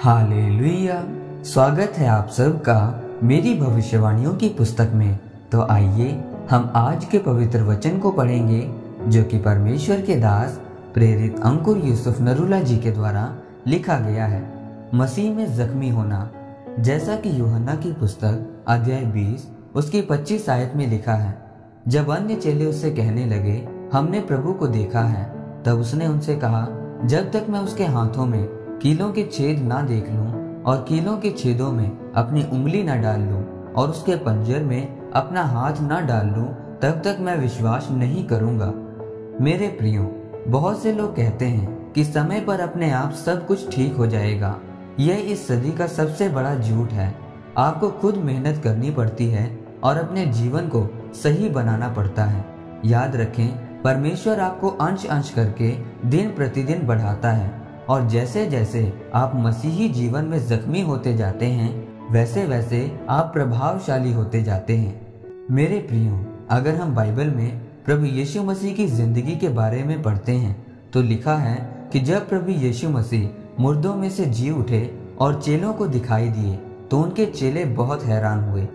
Hallelujah. स्वागत है आप सबका मेरी भविष्यवाणियों की पुस्तक में। तो आइए हम आज के पवित्र वचन को पढ़ेंगे जो कि परमेश्वर के दास प्रेरित अंकुर यूसुफ नरूला जी के द्वारा लिखा गया है। मसीह में जख्मी होना, जैसा कि यूहन्ना की पुस्तक अध्याय 20 उसकी 25 आयत में लिखा है। जब अन्य चेले उससे कहने लगे हमने प्रभु को देखा है, तब उसने उनसे कहा, जब तक मैं उसके हाथों में कीलों के छेद ना देख लूं और कीलों के छेदों में अपनी उंगली ना डाल लूं और उसके पंजर में अपना हाथ ना डाल लूं, तब तक मैं विश्वास नहीं करूंगा। मेरे प्रियो, बहुत से लोग कहते हैं कि समय पर अपने आप सब कुछ ठीक हो जाएगा। यह इस सदी का सबसे बड़ा झूठ है। आपको खुद मेहनत करनी पड़ती है और अपने जीवन को सही बनाना पड़ता है। याद रखें, परमेश्वर आपको अंश अंश करके दिन प्रतिदिन बढ़ाता है और जैसे जैसे आप मसीही जीवन में जख्मी होते जाते हैं, वैसे वैसे आप प्रभावशाली होते जाते हैं। मेरे प्रियो, अगर हम बाइबल में प्रभु यीशु मसीह की जिंदगी के बारे में पढ़ते हैं तो लिखा है कि जब प्रभु यीशु मसीह मुर्दों में से जी उठे और चेलों को दिखाई दिए तो उनके चेले बहुत हैरान हुए।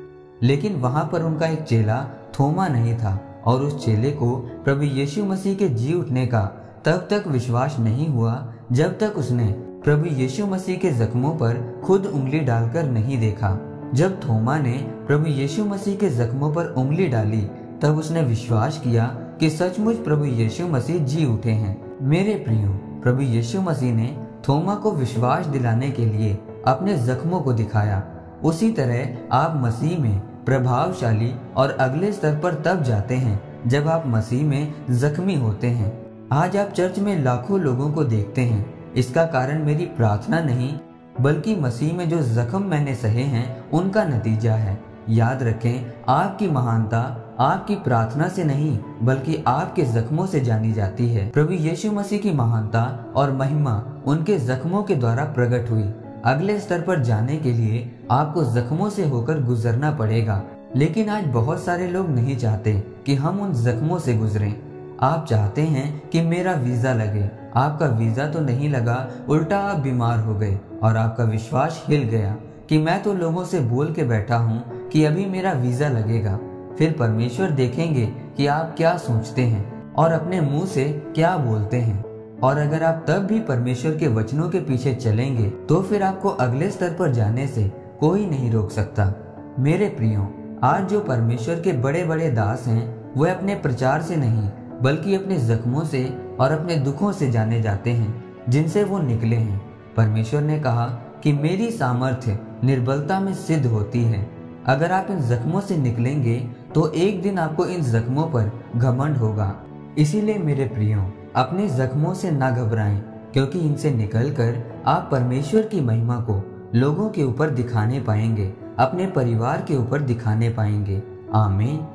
लेकिन वहां पर उनका एक चेला थोमा नहीं था और उस चेले को प्रभु यीशु मसीह के जी उठने का तब तक विश्वास नहीं हुआ जब तक उसने प्रभु यीशु मसीह के जख्मों पर खुद उंगली डालकर नहीं देखा। जब थोमा ने प्रभु यीशु मसीह के जख्मों पर उंगली डाली, तब उसने विश्वास किया कि सचमुच प्रभु यीशु मसीह जी उठे हैं। मेरे प्रियो, प्रभु यीशु मसीह ने थोमा को विश्वास दिलाने के लिए अपने जख्मों को दिखाया। उसी तरह आप मसीह में प्रभावशाली और अगले स्तर पर तब जाते हैं जब आप मसीह में जख्मी होते हैं। आज आप चर्च में लाखों लोगों को देखते हैं। इसका कारण मेरी प्रार्थना नहीं, बल्कि मसीह में जो जख्म मैंने सहे हैं उनका नतीजा है। याद रखें, आपकी महानता आपकी प्रार्थना से नहीं बल्कि आपके जख्मों से जानी जाती है। प्रभु यीशु मसीह की महानता और महिमा उनके जख्मों के द्वारा प्रकट हुई। अगले स्तर पर जाने के लिए आपको जख्मों से होकर गुजरना पड़ेगा। लेकिन आज बहुत सारे लोग नहीं चाहते कि हम उन जख्मों से गुजरें। आप चाहते हैं कि मेरा वीजा लगे। आपका वीजा तो नहीं लगा, उल्टा आप बीमार हो गए और आपका विश्वास हिल गया कि मैं तो लोगों से बोल के बैठा हूँ कि अभी मेरा वीजा लगेगा। फिर परमेश्वर देखेंगे कि आप क्या सोचते हैं और अपने मुंह से क्या बोलते हैं। और अगर आप तब भी परमेश्वर के वचनों के पीछे चलेंगे तो फिर आपको अगले स्तर पर जाने से कोई नहीं रोक सकता। मेरे प्रियो, आज जो परमेश्वर के बड़े बड़े दास हैं, वह अपने प्रचार से नहीं बल्कि अपने जख्मों से और अपने दुखों से जाने जाते हैं जिनसे वो निकले हैं। परमेश्वर ने कहा कि मेरी सामर्थ्य निर्बलता में सिद्ध होती है। अगर आप इन जख्मों से निकलेंगे तो एक दिन आपको इन जख्मों पर घमंड होगा। इसीलिए मेरे प्रियो, अपने जख्मों से ना घबराएं, क्योंकि इनसे निकलकर आप परमेश्वर की महिमा को लोगों के ऊपर दिखाने पाएंगे, अपने परिवार के ऊपर दिखाने पाएंगे। आमीन।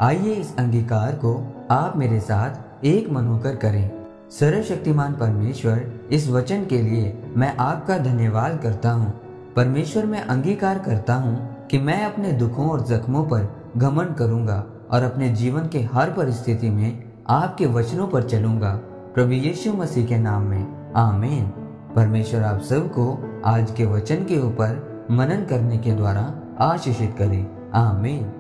आइए इस अंगीकार को आप मेरे साथ एक मन होकर करें। सर्वशक्तिमान परमेश्वर, इस वचन के लिए मैं आपका धन्यवाद करता हूँ। परमेश्वर, मैं अंगीकार करता हूँ कि मैं अपने दुखों और जख्मों पर घमंड करूँगा और अपने जीवन के हर परिस्थिति में आपके वचनों पर चलूँगा। प्रभु यीशु मसीह के नाम में, आमीन। परमेश्वर आप सबको आज के वचन के ऊपर मनन करने के द्वारा आशीषित करे। आमीन।